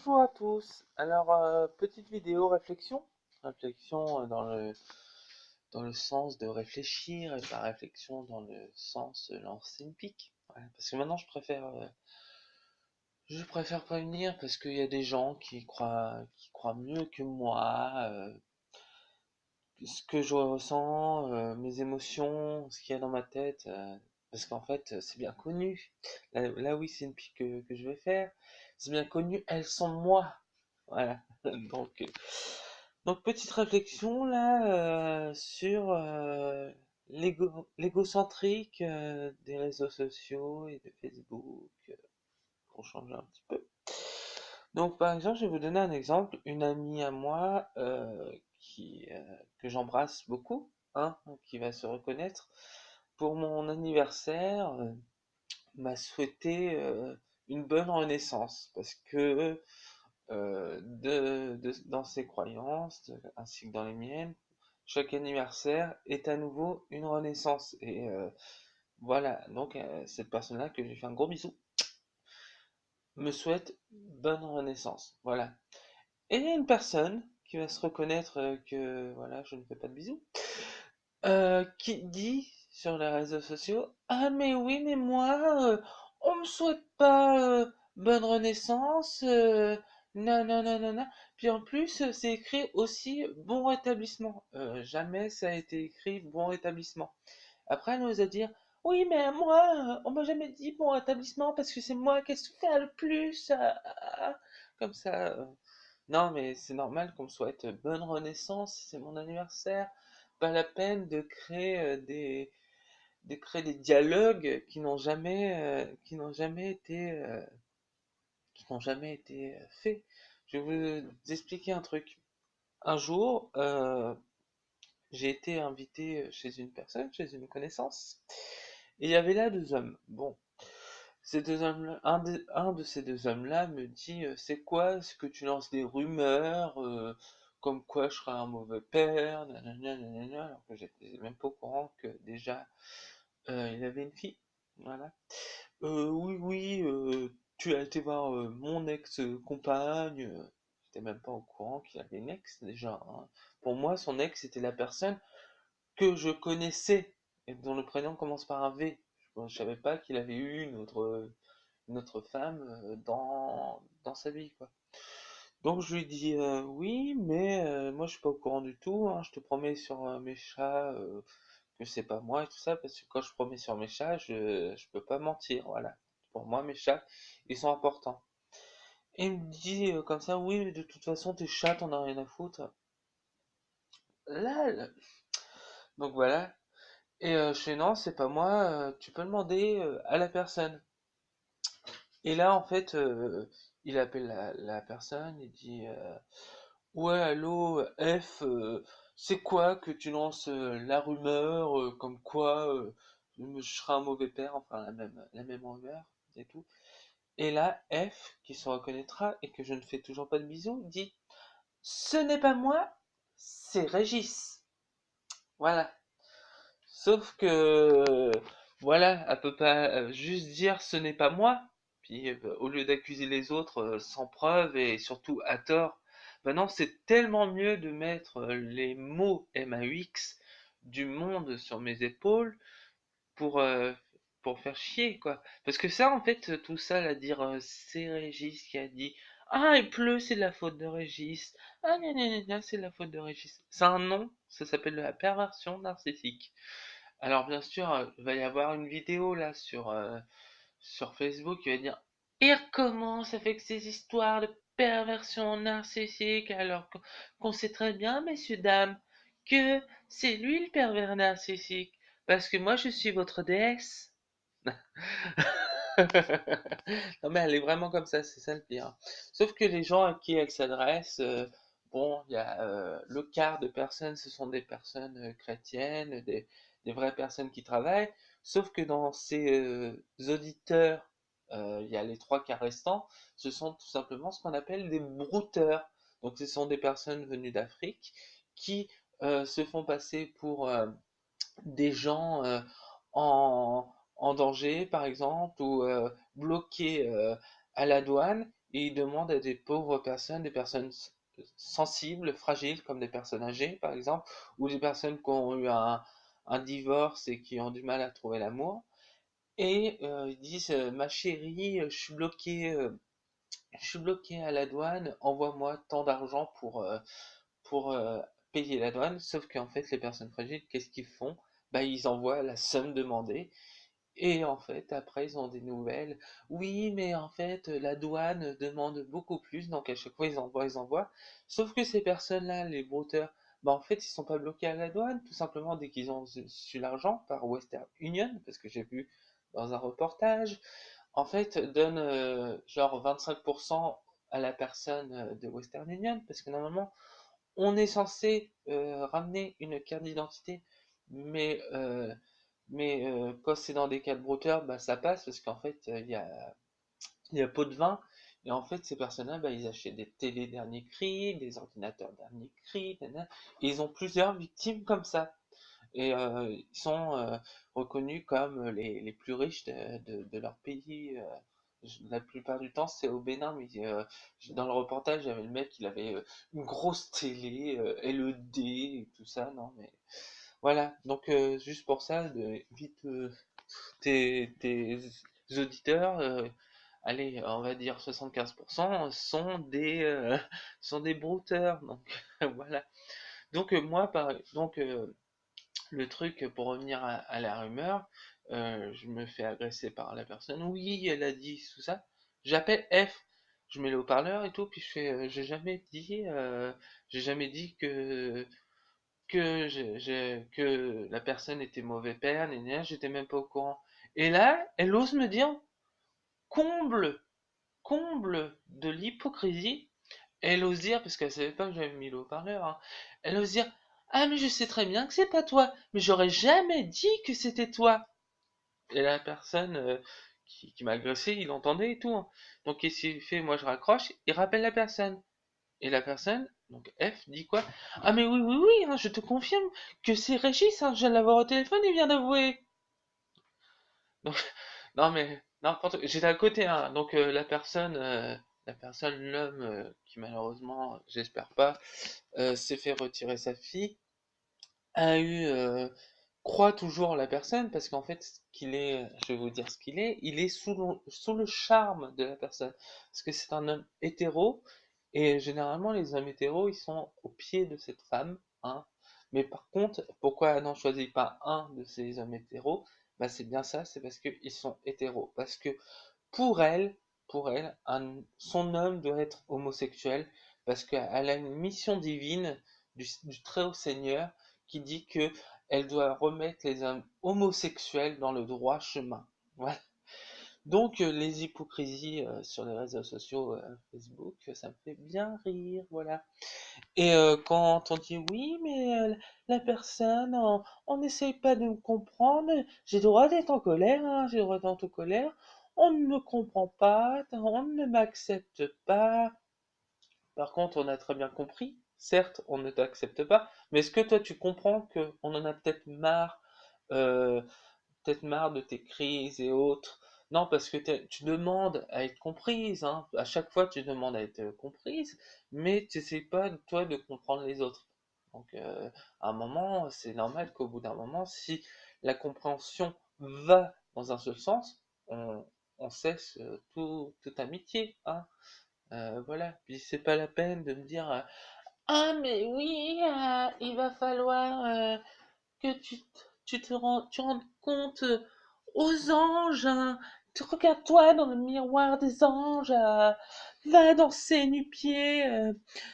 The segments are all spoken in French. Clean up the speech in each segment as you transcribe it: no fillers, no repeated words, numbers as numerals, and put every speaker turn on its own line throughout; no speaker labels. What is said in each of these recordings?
Bonjour à tous. Alors, petite vidéo réflexion. Réflexion dans le sens de réfléchir et pas réflexion dans le sens de lancer une pique. Voilà. Parce que maintenant, je préfère prévenir parce qu'il y a des gens qui croient mieux que moi, ce que je ressens, mes émotions, ce qu'il y a dans ma tête. Parce qu'en fait, c'est bien connu. Là, oui, c'est une pique que je vais faire. C'est bien connu, elles sont moi. Voilà. Donc, euh, donc petite réflexion là sur l'égocentrique des réseaux sociaux et de Facebook pour changer un petit peu. Donc par exemple, je vais vous donner un exemple. Une amie à moi que j'embrasse beaucoup, hein, qui va se reconnaître, pour mon anniversaire, m'a souhaité une bonne renaissance parce que dans ses croyances, ainsi que dans les miennes, chaque anniversaire est à nouveau une renaissance. Et voilà, donc cette personne-là, que j'ai fait un gros bisou, me souhaite bonne renaissance. Voilà. Et il y a une personne qui va se reconnaître que voilà, je ne fais pas de bisous, qui dit sur les réseaux sociaux: ah mais oui, mais moi, on me souhaite pas bonne renaissance, non, non, non, non, non. Puis en plus, c'est écrit aussi bon rétablissement. Jamais ça a été écrit bon rétablissement. Après, elle nous a dit: oui, mais moi, on m'a jamais dit bon rétablissement parce que c'est moi qui ai souffert le plus. Comme ça. Non, mais c'est normal qu'on me souhaite bonne renaissance, c'est mon anniversaire. Pas la peine de créer des dialogues qui n'ont jamais été faits. Je vais vous expliquer un truc. Un jour, j'ai été invité chez une personne, chez une connaissance, et il y avait là deux hommes. Bon, ces deux hommes, un de ces deux hommes-là me dit: c'est quoi? Est-ce que tu lances des rumeurs comme quoi je serais un mauvais père, nanana, nanana, alors que j'étais même pas au courant que déjà il avait une fille. Voilà. Oui, oui, tu as été voir mon ex-compagne. J'étais même pas au courant qu'il avait une ex déjà, hein. Pour moi, son ex était la personne que je connaissais et dont le prénom commence par un V. Je savais pas qu'il avait eu une autre femme dans sa vie, quoi. Donc je lui dis: oui, mais moi je suis pas au courant du tout, hein, je te promets sur mes chats que c'est pas moi et tout ça, parce que quand je promets sur mes chats, je peux pas mentir, voilà. Pour moi, mes chats, ils sont importants. Et il me dit comme ça: oui, mais de toute façon, tes chats, t'en as rien à foutre. Là, donc voilà. Et je fais: non, c'est pas moi, tu peux demander à la personne. Et là, en fait, il appelle la personne, il dit: ouais, allô, F, c'est quoi que tu lances la rumeur, comme quoi je serai un mauvais père, enfin la même rumeur, et tout. Et là, F, qui se reconnaîtra et que je ne fais toujours pas de bisous, dit: ce n'est pas moi, c'est Régis. Voilà. Sauf que, voilà, elle peut pas juste dire ce n'est pas moi, puis au lieu d'accuser les autres sans preuve et surtout à tort. Ben non, c'est tellement mieux de mettre les mots MAUX du monde sur mes épaules pour, euh, pour faire chier, quoi. Parce que ça, en fait, tout ça, là, dire c'est Régis qui a dit: ah, il pleut, c'est de la faute de Régis. Ah, gna gna gna gna, c'est de la faute de Régis. C'est un nom, ça s'appelle la perversion narcissique. Alors bien sûr, il va y avoir une vidéo là sur Facebook qui va dire: et comment ça fait que ces histoires de perversion narcissique alors qu'on sait très bien, messieurs, dames, que c'est lui le pervers narcissique, parce que moi je suis votre déesse. Non mais elle est vraiment comme ça, c'est ça le pire. Sauf que les gens à qui elle s'adresse, bon, il y a le quart de personnes, ce sont des personnes chrétiennes, des vraies personnes qui travaillent. Sauf que dans ces auditeurs, il y a les trois quarts restants, ce sont tout simplement ce qu'on appelle des brouteurs. Donc ce sont des personnes venues d'Afrique qui se font passer pour des gens en danger, par exemple, ou bloqués à la douane, et ils demandent à des pauvres personnes, des personnes sensibles, fragiles, comme des personnes âgées par exemple, ou des personnes qui ont eu un divorce et qui ont du mal à trouver l'amour. Et ils disent ma chérie, je suis bloqué à la douane, envoie-moi tant d'argent pour payer la douane. Sauf qu'en fait, les personnes fragiles, qu'est-ce qu'ils font? Bah, ils envoient la somme demandée. Et en fait, après, ils ont des nouvelles. Oui, mais en fait, la douane demande beaucoup plus, donc à chaque fois, ils envoient, ils envoient. Sauf que ces personnes-là, les brouteurs, bah en fait, ils sont pas bloqués à la douane, tout simplement dès qu'ils ont su l'argent par Western Union, parce que j'ai vu dans un reportage, en fait, donne genre 25% à la personne de Western Union, parce que normalement, on est censé ramener une carte d'identité, mais, quand c'est dans des cas de brouteur, bah, ça passe parce qu'en fait, il y a pot de vin. Et en fait, ces personnes-là, bah, ils achètent des télé dernier cri, des ordinateurs dernier cri, nanana, et ils ont plusieurs victimes comme ça. Et ils sont reconnus comme les plus riches de leur pays. La plupart du temps, c'est au Bénin, mais dans le reportage, il y avait le mec, il avait une grosse télé, LED et tout ça, non, mais voilà. Donc, juste pour ça, vite, tes auditeurs, allez, on va dire 75% sont des brouteurs, donc voilà. Donc, le truc, pour revenir à la rumeur, je me fais agresser par la personne. Oui, elle a dit tout ça. J'appelle F, je mets le haut-parleur et tout, puis je fais, j'ai jamais dit que la personne était mauvais père, j'étais même pas au courant. Et là, elle ose me dire, comble, comble de l'hypocrisie, elle ose dire, parce qu'elle savait pas que j'avais mis le haut-parleur, hein, elle ose dire, ah mais je sais très bien que c'est pas toi, mais j'aurais jamais dit que c'était toi. Et la personne qui m'a agressé, il entendait et tout, hein. Donc qu'est-ce qu'il fait? Moi je raccroche, il rappelle la personne. Et la personne, donc F, dit quoi? Ah mais oui, oui, oui, hein, je te confirme que c'est Régis, hein, je viens de l'avoir au téléphone, il vient d'avouer. Donc, non mais, n'importe quoi. J'étais à côté, hein, donc l'homme, qui malheureusement, j'espère pas, s'est fait retirer sa fille, a eu, croit toujours la personne, parce qu'en fait, je vais vous dire ce qu'il est sous le charme de la personne. Parce que c'est un homme hétéro, et généralement, les hommes hétéros, ils sont au pied de cette femme, hein. Mais par contre, pourquoi elle n'en choisit pas un de ces hommes hétéros? Bah, c'est bien ça, c'est parce qu'ils sont hétéros. Parce que pour elle, son homme doit être homosexuel, parce qu'elle a une mission divine du Très-Haut Seigneur qui dit que elle doit remettre les hommes homosexuels dans le droit chemin. Voilà. Donc les hypocrisies sur les réseaux sociaux, Facebook, ça me fait bien rire, voilà. Et quand on dit oui, mais la personne, on n'essaye pas de me comprendre, j'ai le droit d'être en colère, hein, j'ai le droit d'être en colère, on ne me comprend pas, on ne m'accepte pas. Par contre, on a très bien compris, certes, on ne t'accepte pas, mais est-ce que toi tu comprends qu'on en a euh, peut-être marre de tes crises et autres? Non, parce que tu demandes à être comprise, hein. À chaque fois tu demandes à être comprise, mais tu n'essaies pas, toi, de comprendre les autres. Donc, à un moment, c'est normal qu'au bout d'un moment, si la compréhension va dans un seul sens, on cesse toute amitié, hein. Voilà, puis c'est pas la peine de me dire ah mais oui, il va falloir que tu rendes compte aux anges, hein. Regarde-toi dans le miroir des anges, va danser nu-pied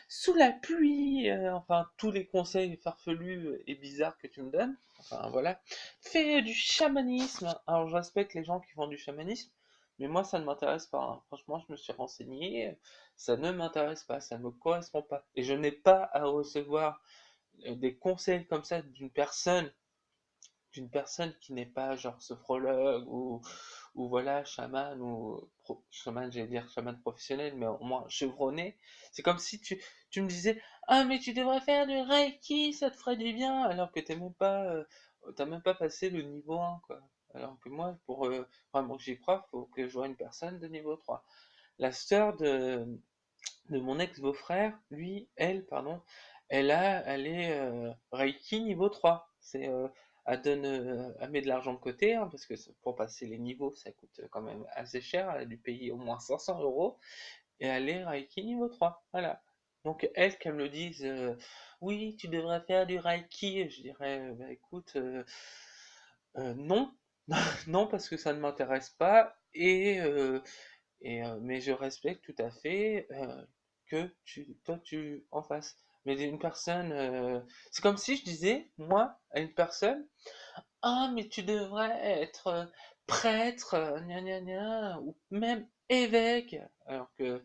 sous la pluie, enfin tous les conseils farfelus et bizarres que tu me donnes, enfin voilà. Fais du chamanisme. Alors je respecte les gens qui font du chamanisme, mais moi ça ne m'intéresse pas, hein. Franchement, je me suis renseigné, ça ne m'intéresse pas, ça ne me correspond pas. Et je n'ai pas à recevoir des conseils comme ça d'une personne qui n'est pas genre sophrologue ou voilà, chaman chaman, j'allais dire chaman professionnel, mais au moins chevronné. C'est comme si tu me disais, ah, mais tu devrais faire du Reiki, ça te ferait du bien, alors que t'as même pas passé le niveau 1, quoi. Alors que moi, pour vraiment que j'y crois, faut que je vois une personne de niveau 3. La sœur de mon ex-beau-frère, elle, pardon, elle est Reiki niveau 3. Elle met de l'argent de côté, hein, parce que pour passer les niveaux, ça coûte quand même assez cher. Elle a dû payer au moins 500 euros. Et elle est Reiki niveau 3. Voilà. Donc, elle, qu'elle me le dise, oui, tu devrais faire du Reiki, je dirais, bah écoute, non, non, parce que ça ne m'intéresse pas, mais je respecte tout à fait que toi, tu en fasses. Mais une personne, c'est comme si je disais, moi, à une personne, ah, mais tu devrais être prêtre, gna gna gna, ou même évêque, alors que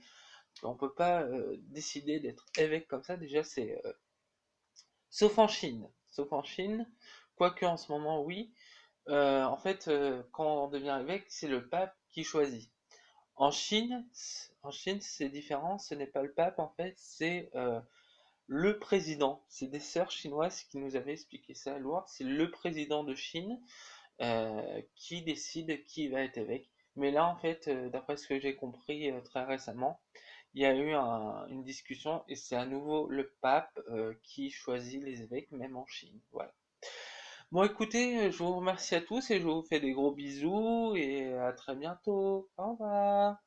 on peut pas décider d'être évêque comme ça. Déjà, c'est sauf en Chine, quoique en ce moment, oui. En fait, quand on devient évêque, c'est le pape qui choisit. En Chine, c'est différent. Ce n'est pas le pape, en fait, c'est le président. C'est des sœurs chinoises qui nous avaient expliqué ça à Lourdes. C'est le président de Chine qui décide qui va être évêque. Mais là, en fait, d'après ce que j'ai compris très récemment, il y a eu une discussion et c'est à nouveau le pape qui choisit les évêques, même en Chine. Voilà. Bon, écoutez, je vous remercie à tous et je vous fais des gros bisous et à très bientôt. Au revoir.